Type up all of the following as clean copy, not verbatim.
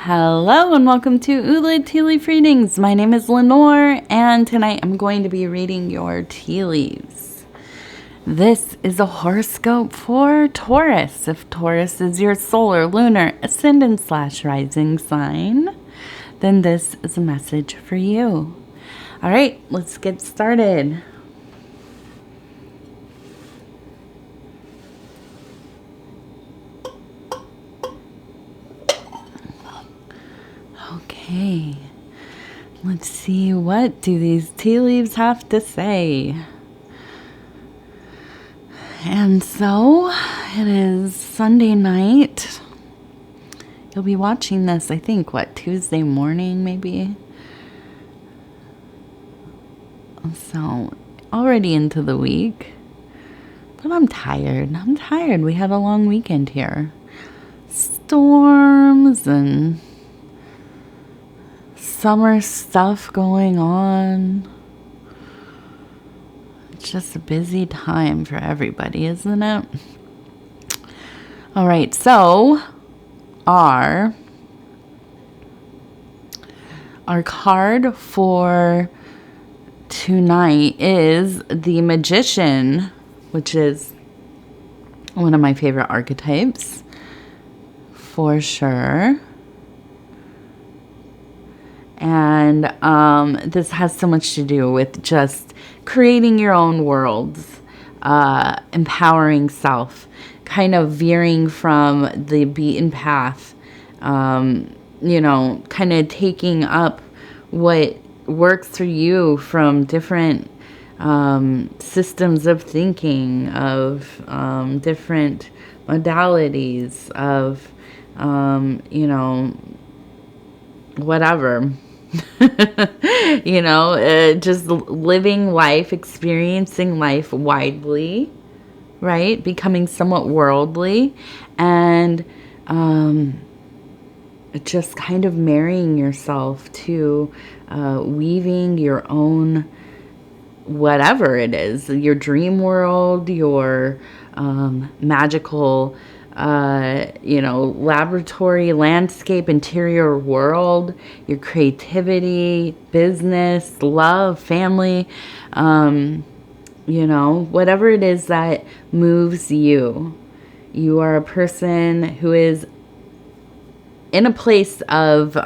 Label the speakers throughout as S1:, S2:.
S1: Hello and welcome to Ula Tea Leaf Readings. My name is Lenor and tonight I'm going to be reading your tea leaves. This is a horoscope for Taurus. If Taurus is your solar, lunar, ascendant / rising sign, then this is a message for you. All right, let's get started. Okay, let's see, what do these tea leaves have to say? And so, it is Sunday night. You'll be watching this, I think, Tuesday morning, maybe? So, already into the week. But I'm tired. We had a long weekend here. Storms and summer stuff going on. It's just a busy time for everybody, isn't it? All right, so our card for tonight is the Magician, which is one of my favorite archetypes for sure. And this has so much to do with just creating your own worlds, empowering self, kind of veering from the beaten path, kind of taking up what works for you from different systems of thinking, of different modalities, of, whatever. Just living life, experiencing life widely, right? Becoming somewhat worldly, and just kind of marrying yourself to weaving your own, whatever it is, your dream world, your magical laboratory, landscape, interior world, your creativity, business, love, family, whatever it is that moves you. You are a person who is in a place of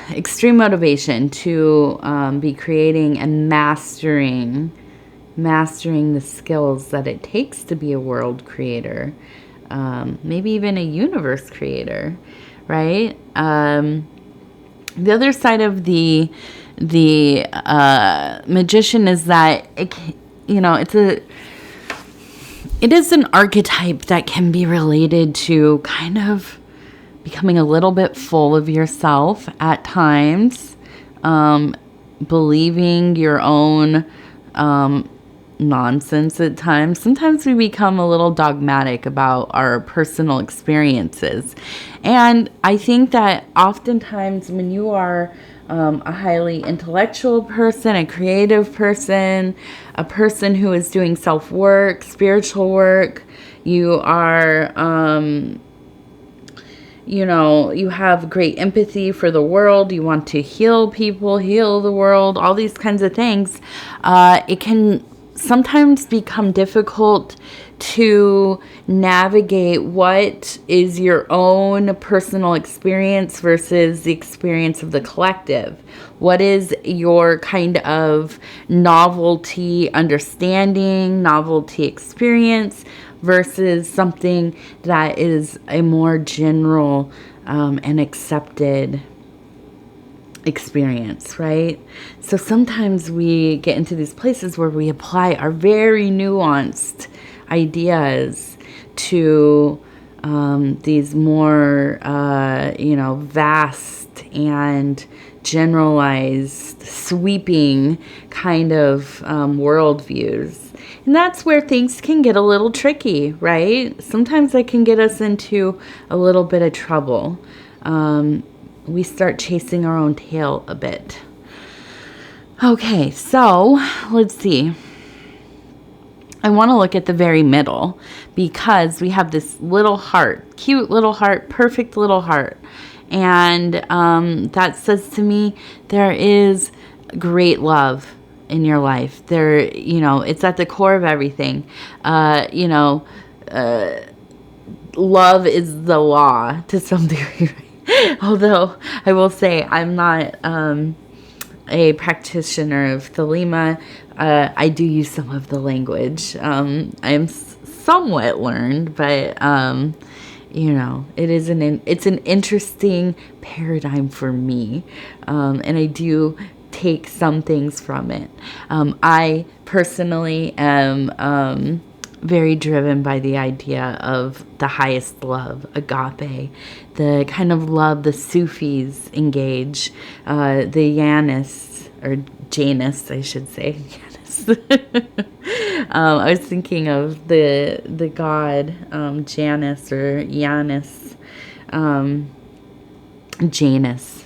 S1: extreme motivation to be creating and mastering the skills that it takes to be a world creator, maybe even a universe creator, right? The other side of the Magician is that it is an archetype that can be related to kind of becoming a little bit full of yourself at times, believing your own nonsense at times. Sometimes we become a little dogmatic about our personal experiences. And I think that oftentimes when you are a highly intellectual person, a creative person, a person who is doing self-work, spiritual work, you are, you have great empathy for the world, you want to heal people, heal the world, all these kinds of things, it can sometimes become difficult to navigate what is your own personal experience versus the experience of the collective. What is your kind of novelty understanding, novelty experience versus something that is a more general and accepted experience, right? So sometimes we get into these places where we apply our very nuanced ideas to these more, vast and generalized, sweeping kind of worldviews. And that's where things can get a little tricky, right? Sometimes that can get us into a little bit of trouble. We start chasing our own tail a bit. Okay, so let's see. I want to look at the very middle, because we have this little heart, cute little heart, perfect little heart. And that says to me, there is great love in your life. There, it's at the core of everything. Love is the law to some degree. Although I will say I'm not a practitioner of Thelema. I do use some of the language. I am somewhat learned, but it is it's an interesting paradigm for me, and I do take some things from it. I personally am very driven by the idea of the highest love, agape, the kind of love the Sufis engage, the Janus, or Janus, I should say. Janus. I was thinking of the god Janus or Janus, Janus,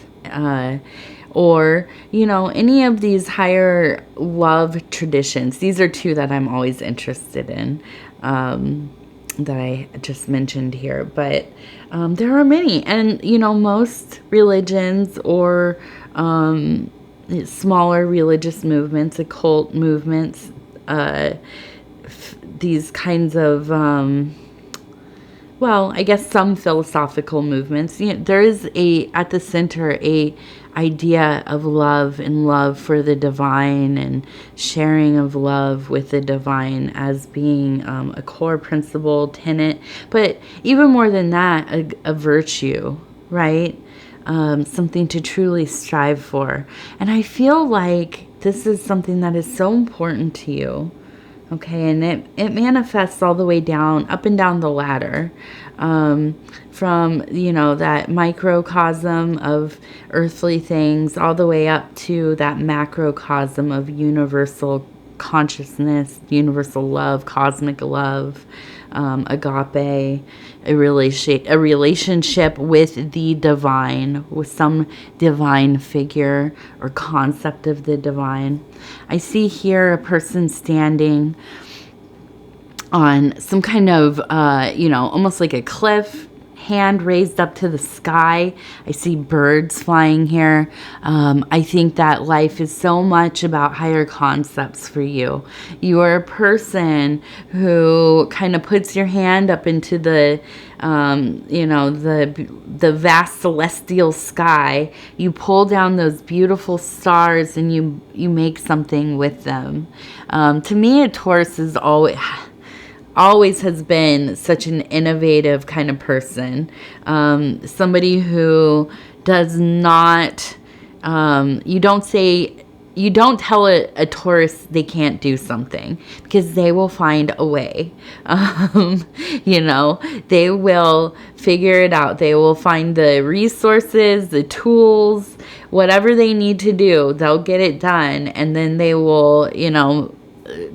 S1: or any of these higher love traditions. These are two that I'm always interested in, that I just mentioned here, but there are many. And most religions or smaller religious movements, occult movements, these kinds of I guess some philosophical movements, there is at the center a idea of love and love for the divine, and sharing of love with the divine as being a core principle, tenet, but even more than that, a virtue, right? Something to truly strive for. And I feel like this is something that is so important to you. Okay, and it manifests all the way down, up and down the ladder, from, that microcosm of earthly things all the way up to that macrocosm of universal consciousness, universal love, cosmic love, agape, a relationship with the divine, with some divine figure or concept of the divine. I see here a person standing on some kind of, almost like a cliff, hand raised up to the sky. I see birds flying here. I think that life is so much about higher concepts for you. You are a person who kind of puts your hand up into the vast celestial sky. You pull down those beautiful stars and you make something with them. To me, a Taurus is always has been such an innovative kind of person. Somebody who does not, you don't tell a Taurus they can't do something, because they will find a way. They will figure it out. They will find the resources, the tools, whatever they need to do, they'll get it done. And then they will,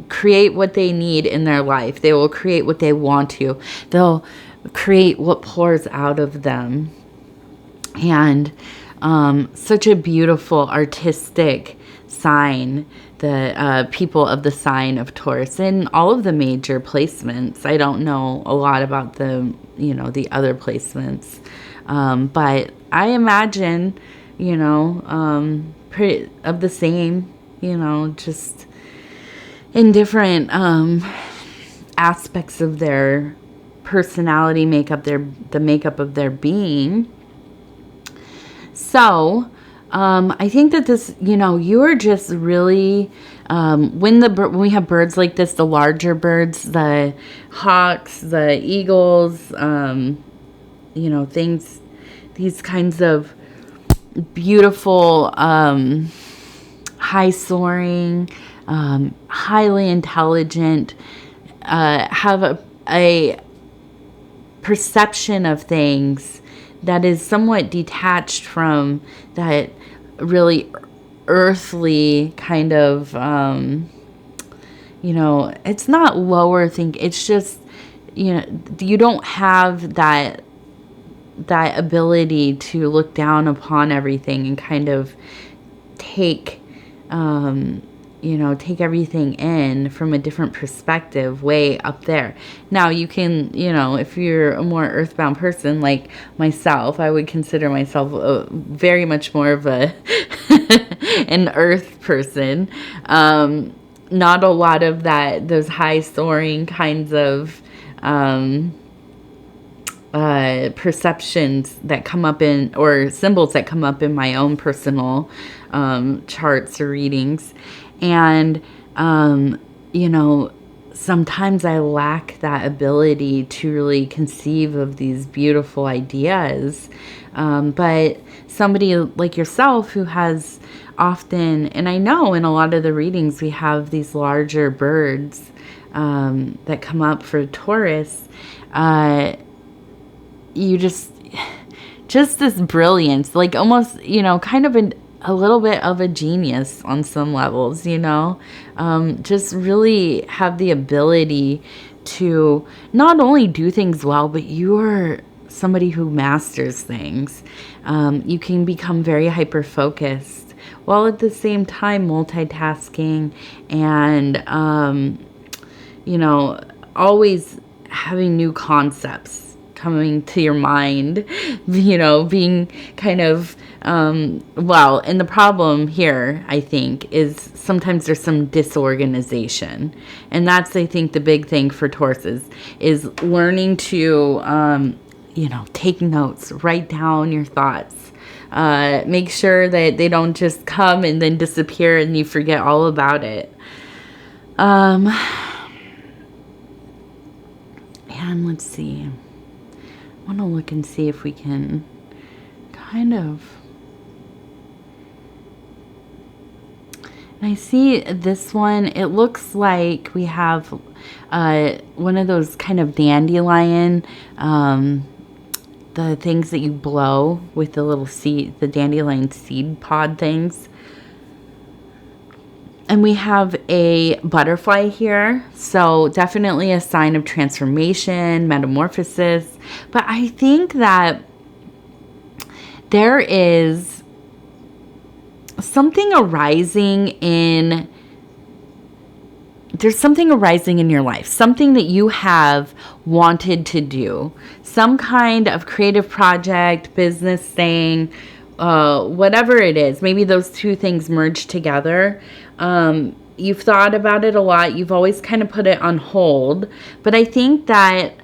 S1: create what they need in their life. They will create what they want to. They'll create what pours out of them. And such a beautiful artistic sign, the people of the sign of Taurus in all of the major placements. I don't know a lot about the other placements, but I imagine pretty of the same, just in different aspects of their personality makeup, the makeup of their being. So I think that this, you are just really, when we have birds like this, the larger birds, the hawks, the eagles, things, these kinds of beautiful, high soaring, highly intelligent, have a perception of things that is somewhat detached from that really earthly kind of, it's not lower think. It's just, you don't have that ability to look down upon everything and kind of take, take everything in from a different perspective way up there. Now you can, if you're a more earthbound person like myself, I would consider myself very much more of a an earth person. Not a lot of those high soaring kinds of perceptions that come up or symbols that come up in my own personal charts or readings. And, sometimes I lack that ability to really conceive of these beautiful ideas. But somebody like yourself who has often, and I know in a lot of the readings we have these larger birds that come up for Taurus, you just this brilliance, like almost, kind of a little bit of a genius on some levels, just really have the ability to not only do things well, but you're somebody who masters things. You can become very hyper-focused while at the same time multitasking and, always having new concepts coming to your mind, being kind of, and the problem here, I think, is sometimes there's some disorganization. And that's, I think, the big thing for Tauruses is learning to, take notes, write down your thoughts. Make sure that they don't just come and then disappear and you forget all about it. And let's see. I want to look and see if we can kind of... And I see this one, it looks like we have one of those kind of dandelion, the things that you blow with the little seed, the dandelion seed pod things. And we have a butterfly here, so definitely a sign of transformation, metamorphosis. But I think that there is something arising in your life, something that you have wanted to do, some kind of creative project, business thing, whatever it is. Maybe those two things merge together. You've thought about it a lot. You've always kind of put it on hold. But I think that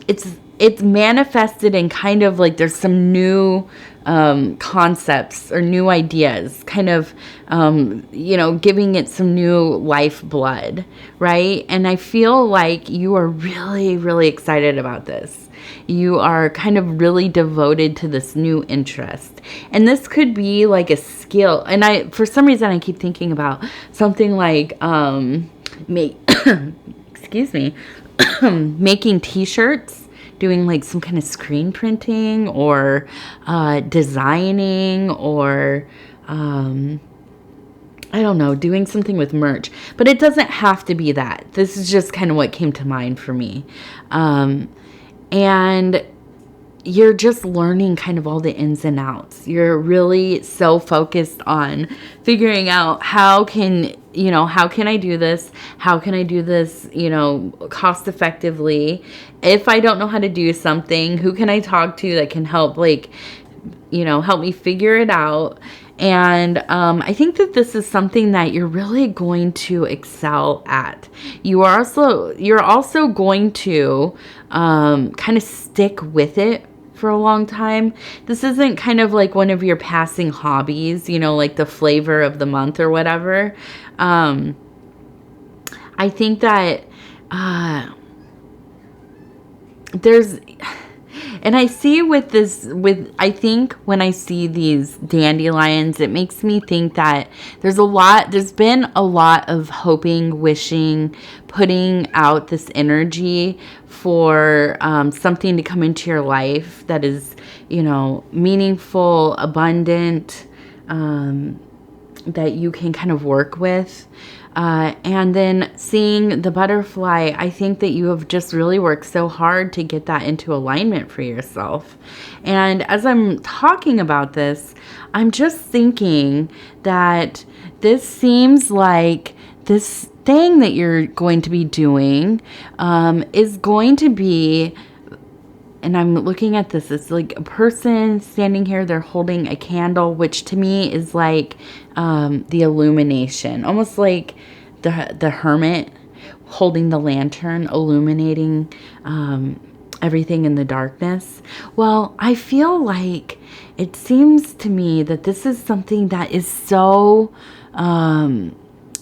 S1: it's manifested in kind of like there's some new concepts or new ideas, kind of, giving it some new lifeblood, right? And I feel like you are really, really excited about this. You are kind of really devoted to this new interest. And this could be like a skill. And for some reason, I keep thinking about something like, excuse me, making t-shirts, doing like some kind of screen printing or designing or, I don't know, doing something with merch. But it doesn't have to be that. This is just kind of what came to mind for me. And you're just learning kind of all the ins and outs. You're really so focused on figuring out how can I do this? How can I do this, cost effectively? If I don't know how to do something, who can I talk to that can help, help me figure it out? And I think that this is something that you're really going to excel at. You're also going to kind of stick with it for a long time. This isn't kind of like one of your passing hobbies, like the flavor of the month or whatever. I think that and I see I think when I see these dandelions, it makes me think that there's been a lot of hoping, wishing, putting out this energy for something to come into your life that is, meaningful, abundant, that you can kind of work with. And then seeing the butterfly, I think that you have just really worked so hard to get that into alignment for yourself. And as I'm talking about this, I'm just thinking that this seems like this thing that you're going to be doing is going to be, and I'm looking at this, it's like a person standing here, they're holding a candle, which to me is like the illumination, almost like the hermit holding the lantern, illuminating everything in the darkness. Well, I feel like it seems to me that this is something that is so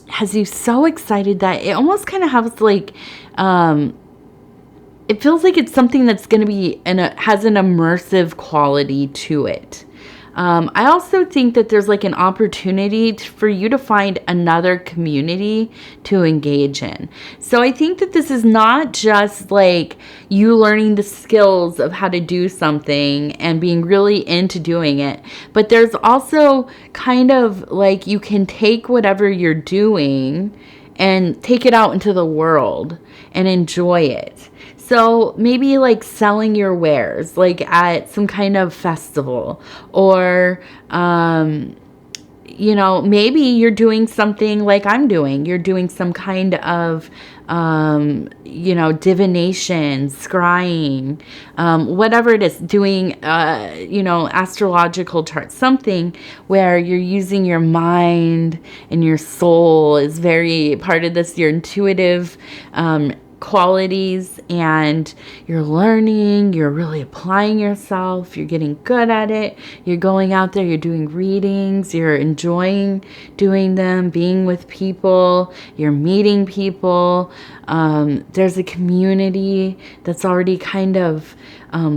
S1: has you so excited that it almost kind of has like it feels like it's something that's going to be has an immersive quality to it. I also think that there's like an opportunity for you to find another community to engage in. So I think that this is not just like you learning the skills of how to do something and being really into doing it, but there's also kind of like you can take whatever you're doing and take it out into the world and enjoy it. So maybe like selling your wares, like at some kind of festival, or, maybe you're doing something like I'm doing. You're doing some kind of, divination, scrying, whatever it is, doing, astrological charts, something where you're using your mind and your soul is very part of this, your intuitive, qualities, and you're learning, you're really applying yourself, you're getting good at it, you're going out there, you're doing readings, you're enjoying doing them, being with people, you're meeting people. There's a community that's already kind of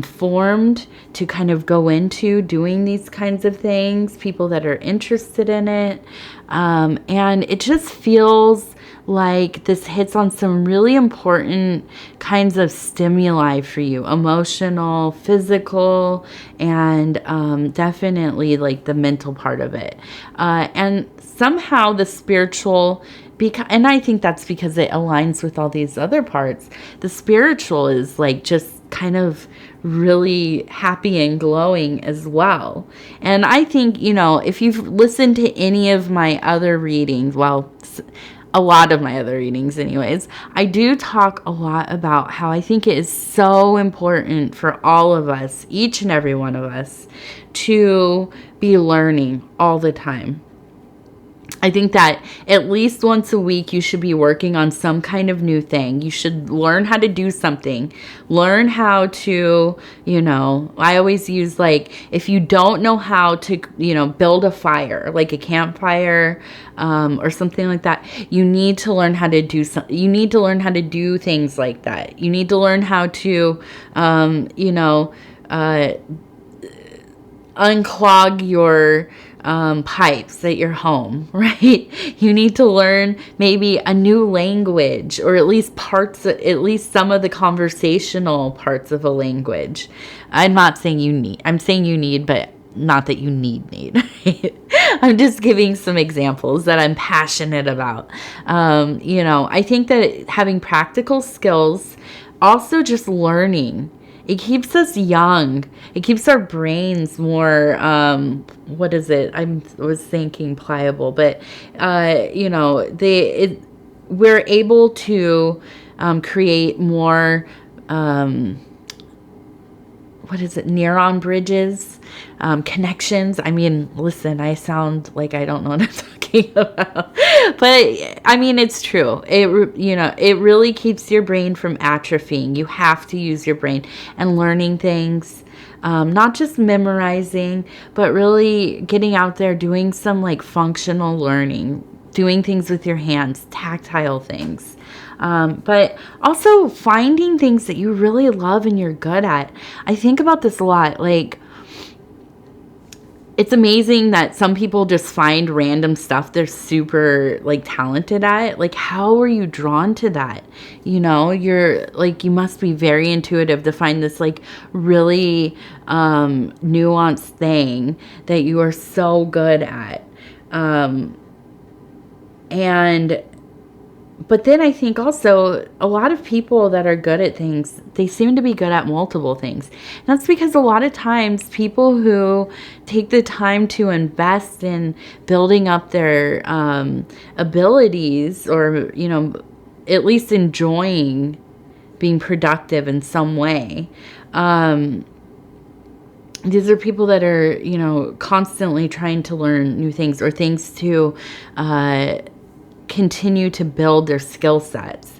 S1: formed to kind of go into doing these kinds of things, people that are interested in it, and it just feels like this hits on some really important kinds of stimuli for you, emotional, physical, and definitely like the mental part of it. And somehow the spiritual, and I think that's because it aligns with all these other parts. The spiritual is like just kind of really happy and glowing as well. And I think, if you've listened to any of my other readings, a lot of my other readings anyways, I do talk a lot about how I think it is so important for all of us, each and every one of us, to be learning all the time. I think that at least once a week, you should be working on some kind of new thing. You should learn how to do something. Learn how to, I always use like, if you don't know how to, build a fire, like a campfire, or something like that, you need to learn how to do you need to learn how to do things like that. You need to learn how to, unclog your pipes at your home, right? You need to learn maybe a new language, or at least some of the conversational parts of a language. I'm saying you need, but not that you need. I'm just giving some examples that I'm passionate about. I think that having practical skills, also just learning, it keeps us young. It keeps our brains more, what is it? I was thinking pliable, but, we're able to create more, neuron bridges, connections. I mean, listen, I sound like I don't know what I'm talking about, but I mean, it's true. It really keeps your brain from atrophying. You have to use your brain and learning things, not just memorizing, but really getting out there, doing some like functional learning, doing things with your hands, tactile things. But also finding things that you really love and you're good at. I think about this a lot. Like, it's amazing that some people just find random stuff they're super like talented at. Like, how are you drawn to that? You're like, you must be very intuitive to find this like really nuanced thing that you are so good at. And But then I think also a lot of people that are good at things, they seem to be good at multiple things. And that's because a lot of times people who take the time to invest in building up their abilities, or, you know, at least enjoying being productive in some way, these are people that are, you know, constantly trying to learn new things, or things to continue to build their skill sets,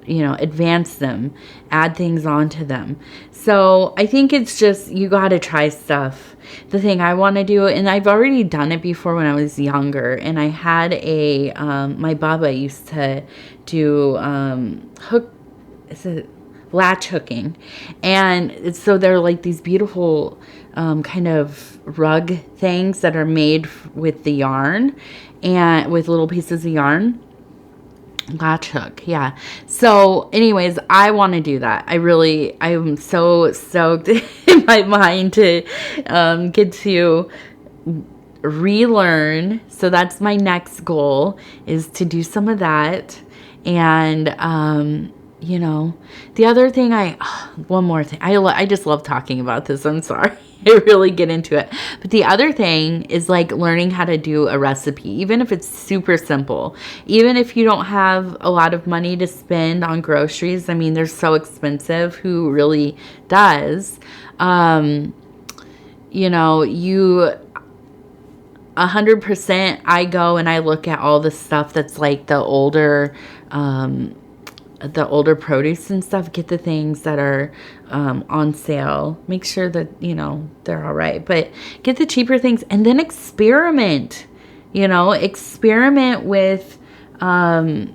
S1: you know, advance them, add things onto them. So I think it's just, you got to try stuff. The thing I want to do, and I've already done it before when I was younger, and I had my baba used to do latch hooking. And so they're like these beautiful kind of rug things that are made with the yarn, and with little pieces of yarn. Latch hook, yeah. So anyways, I want to do that. I am so stoked in my mind to get to relearn. So that's my next goal, is to do some of that. And you know, the other thing one more thing. I just love talking about this. I'm sorry. I really get into it. But the other thing is like learning how to do a recipe, even if it's super simple. Even if you don't have a lot of money to spend on groceries. I mean, they're so expensive. Who really does? You know, 100%, I go and I look at all the stuff that's like the older produce and stuff. Get the things that are on sale. Make sure that, you know, they're all right. But get the cheaper things, and then experiment. You know, experiment with different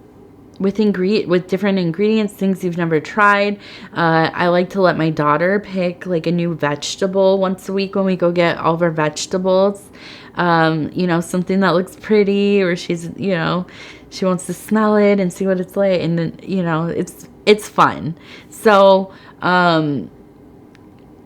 S1: ingredients, things you've never tried. I like to let my daughter pick like a new vegetable once a week when we go get all of our vegetables. You know, something that looks pretty, or she's, you know, she wants to smell it and see what it's like. And then, you know, it's fun. So,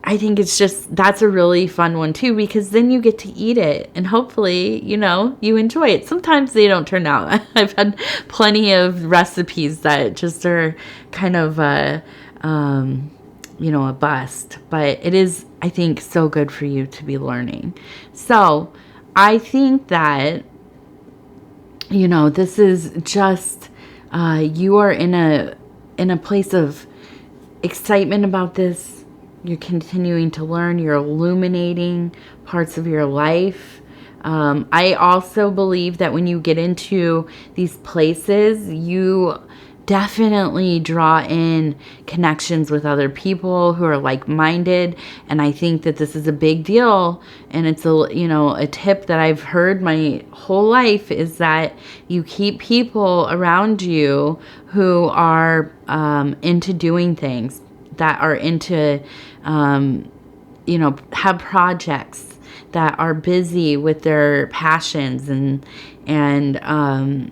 S1: I think it's just, that's a really fun one too, because then you get to eat it and hopefully, you know, you enjoy it. Sometimes they don't turn out. I've had plenty of recipes that just are kind of, you know, a bust, but it is, I think, so good for you to be learning. So I think that, you know, this is just, you are in a place of excitement about this. You're continuing to learn. You're illuminating parts of your life. I also believe that when you get into these places, you definitely draw in connections with other people who are like-minded. And I think that this is a big deal. And it's a tip that I've heard my whole life, is that you keep people around you who are into doing things, that are into, have projects, that are busy with their passions, and I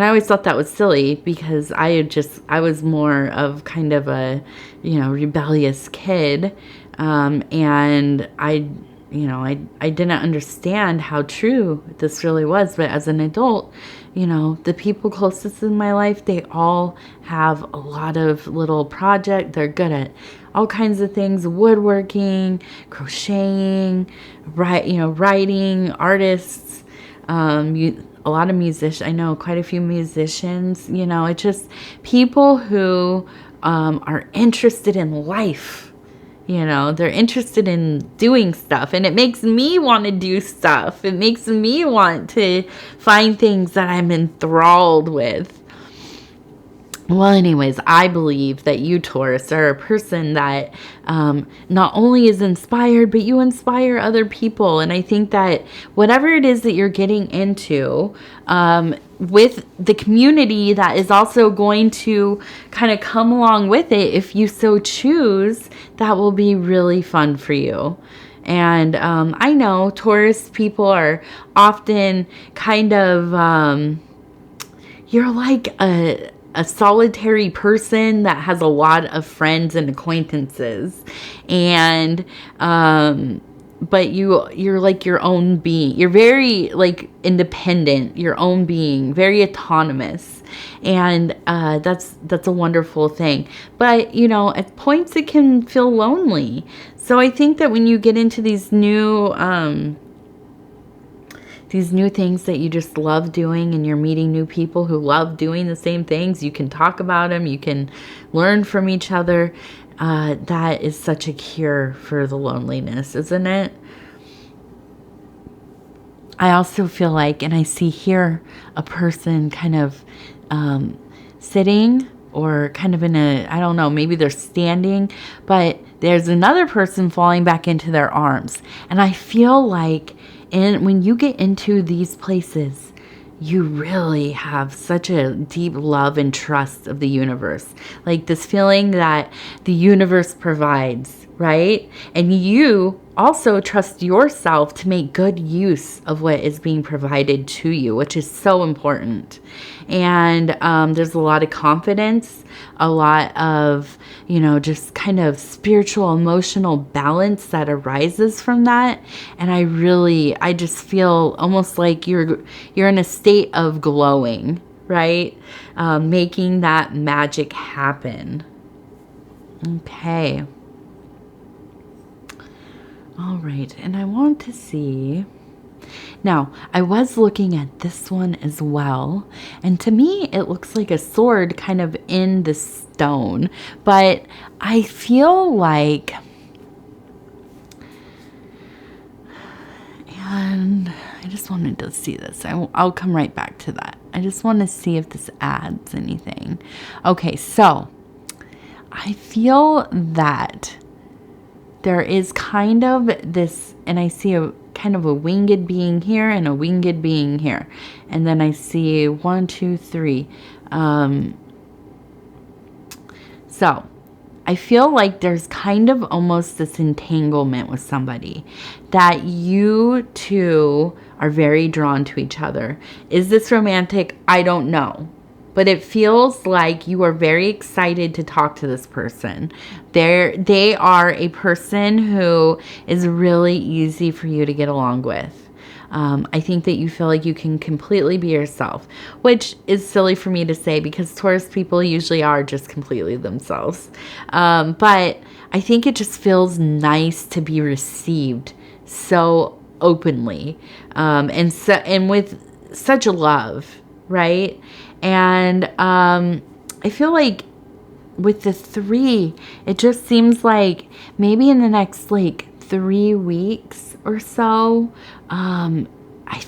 S1: always thought that was silly, because I was more of kind of a, rebellious kid. And I didn't understand how true this really was. But as an adult, the people closest in my life, they all have a lot of little projects. They're good at all kinds of things: woodworking, crocheting, writing, artists, a lot of musicians. I know quite a few musicians. It's just people who are interested in life. They're interested in doing stuff, and it makes me want to do stuff. It makes me want to find things that I'm enthralled with. Well, anyways, I believe that you, Taurus, are a person that not only is inspired, but you inspire other people. And I think that whatever it is that you're getting into, with the community that is also going to kind of come along with it, if you so choose, that will be really fun for you. And I know Taurus people are often kind of, you're like a solitary person that has a lot of friends and acquaintances. And but you're like your own being. You're very like independent, your own being, very autonomous. And that's a wonderful thing. But, you know, at points it can feel lonely. So I think that when you get into these new things that you just love doing, and you're meeting new people who love doing the same things, you can talk about them, you can learn from each other. That is such a cure for the loneliness, isn't it? I also feel like, and I see here a person kind of sitting, or kind of in a, I don't know, maybe they're standing, but there's another person falling back into their arms. And I feel like when you get into these places, you really have such a deep love and trust of the universe. Like this feeling that the universe provides, right? And you also trust yourself to make good use of what is being provided to you, which is so important. And there's a lot of confidence, a lot of, you know, just kind of spiritual, emotional balance that arises from that. And I just feel almost like you're in a state of glowing, right? Making that magic happen. Okay. All right. And I want to see. Now, I was looking at this one as well, and to me, it looks like a sword kind of in the stone, but I feel like, and I just wanted to see this. I'll come right back to that. I just want to see if this adds anything. Okay, so I feel that there is kind of this, and I see a kind of a winged being here and a winged being here. And then I see 1, 2, 3. So I feel like there's kind of almost this entanglement with somebody, that you two are very drawn to each other. Is this romantic? I don't know. But it feels like you are very excited to talk to this person. They are a person who is really easy for you to get along with. I think that you feel like you can completely be yourself, which is silly for me to say because Taurus people usually are just completely themselves. But I think it just feels nice to be received so openly, and with such love, right? And I feel like with the 3, it just seems like maybe in the next like 3 weeks or so, I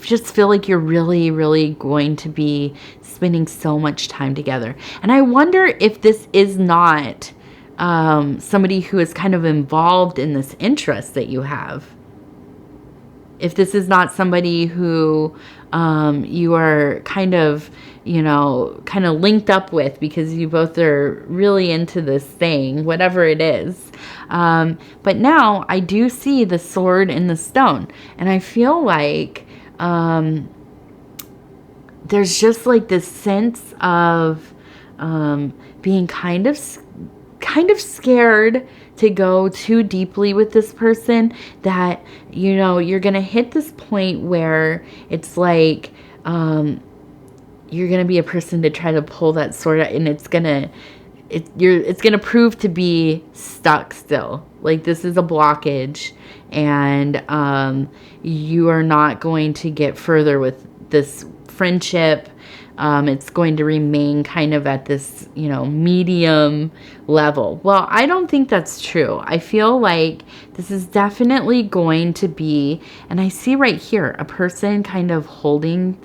S1: just feel like you're really, really going to be spending so much time together. And I wonder if this is not somebody who is kind of involved in this interest that you have. If this is not somebody who you are kind of, kind of linked up with because you both are really into this thing, whatever it is. But now I do see the sword and the stone. And I feel like there's just like this sense of being kind of scared to go too deeply with this person, that you're gonna hit this point where it's like you're gonna be a person to try to pull that sword out, and it's gonna prove to be stuck still. Like this is a blockage, and you are not going to get further with this friendship. It's going to remain kind of at this, medium level. Well, I don't think that's true. I feel like this is definitely going to be, and I see right here, a person kind of holding,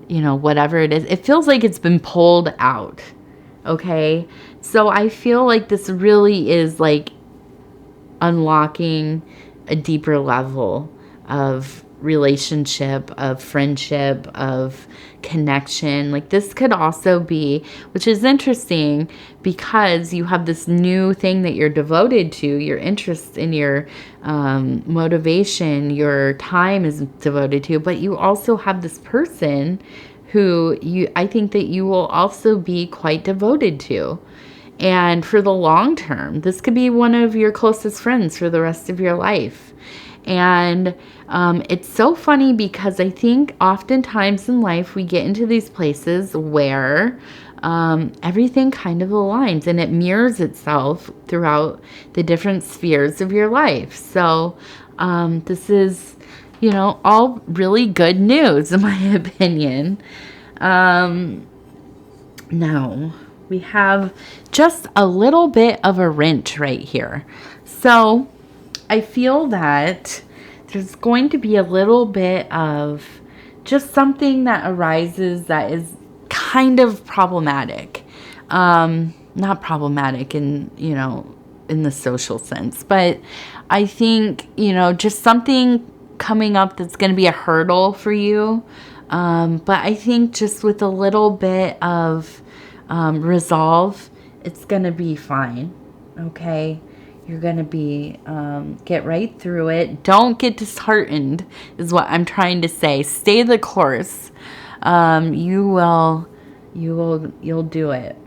S1: whatever it is. It feels like it's been pulled out. Okay. So I feel like this really is like unlocking a deeper level of relationship, of friendship, of connection. Like this could also be, which is interesting because you have this new thing that you're devoted to, your interest in your motivation, your time is devoted to, but you also have this person who I think that you will also be quite devoted to. And for the long term, this could be one of your closest friends for the rest of your life. And it's so funny because I think oftentimes in life we get into these places where everything kind of aligns and it mirrors itself throughout the different spheres of your life. So this is, you know, all really good news in my opinion. Now we have just a little bit of a wrench right here. So I feel that there's going to be a little bit of just something that arises that is kind of problematic. Not problematic in, you know, in the social sense, but I think, you know, just something coming up that's going to be a hurdle for you. But I think just with a little bit of resolve, it's going to be fine. Okay. You're going to be, get right through it. Don't get disheartened is what I'm trying to say. Stay the course. You'll do it.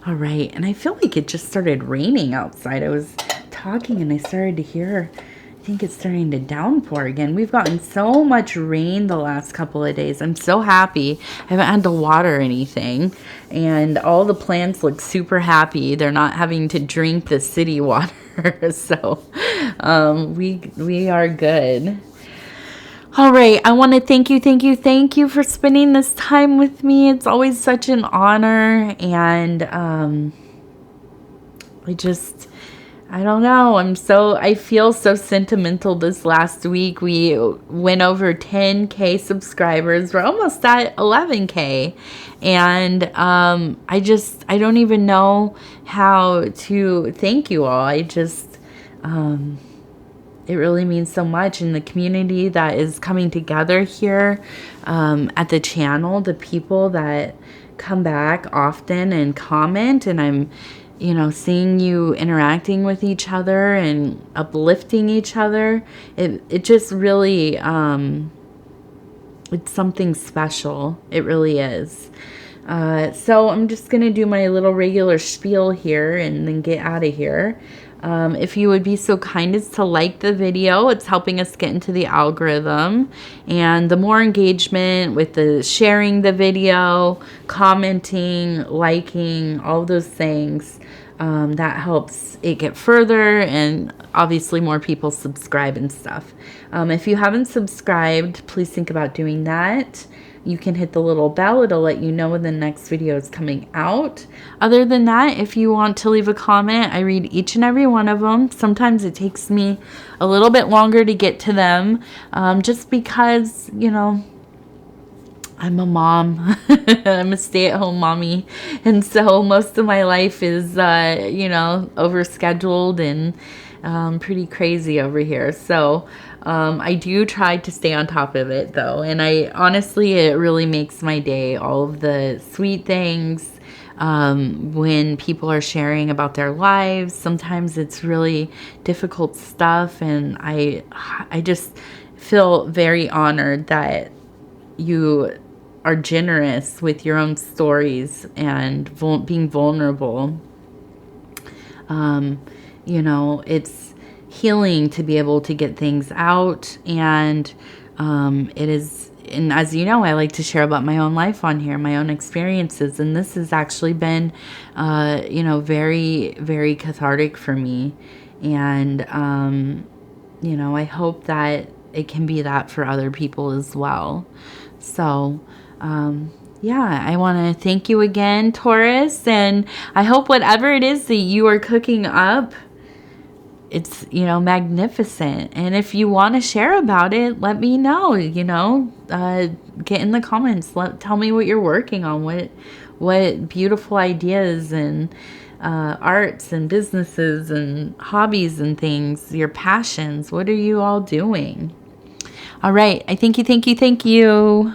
S1: All right. And I feel like it just started raining outside. I was talking and I started to hear, I think it's starting to downpour again. We've gotten so much rain the last couple of days. I'm so happy. I haven't had to water anything. And all the plants look super happy. They're not having to drink the city water. So we are good. All right. I want to thank you for spending this time with me. It's always such an honor. And I don't know. I feel so sentimental this last week. We went over 10K subscribers. We're almost at 11K. And I don't even know how to thank you all. It really means so much. And the community that is coming together here at the channel, the people that come back often and comment, and I'm, you know, seeing you interacting with each other and uplifting each other. It just really, it's something special. It really is. So I'm just going to do my little regular spiel here and then get out of here. If you would be so kind as to like the video, it's helping us get into the algorithm. And the more engagement with the sharing the video, commenting, liking, all those things, that helps it get further, and obviously more people subscribe and stuff. If you haven't subscribed, please think about doing that. You can hit the little bell. It'll let you know when the next video is coming out. Other than that, if you want to leave a comment, I read each and every one of them. Sometimes it takes me a little bit longer to get to them, just because, you know, I'm a mom. I'm a stay-at-home mommy. And so most of my life is, you know, overscheduled and pretty crazy over here. So I do try to stay on top of it, though. And honestly, it really makes my day. All of the sweet things, when people are sharing about their lives. Sometimes it's really difficult stuff. And I just feel very honored that you are generous with your own stories and being vulnerable. You know, it's healing to be able to get things out, and it is, and as you know, I like to share about my own life on here, my own experiences, and this has actually been, you know, very, very cathartic for me, and, you know, I hope that it can be that for other people as well. So, yeah, I want to thank you again, Taurus, and I hope whatever it is that you are cooking up, it's, you know, magnificent. And if you want to share about it, let me know, you know, get in the comments, tell me what you're working on, what beautiful ideas and arts and businesses and hobbies and things, your passions, what are you all doing? All right, I thank you.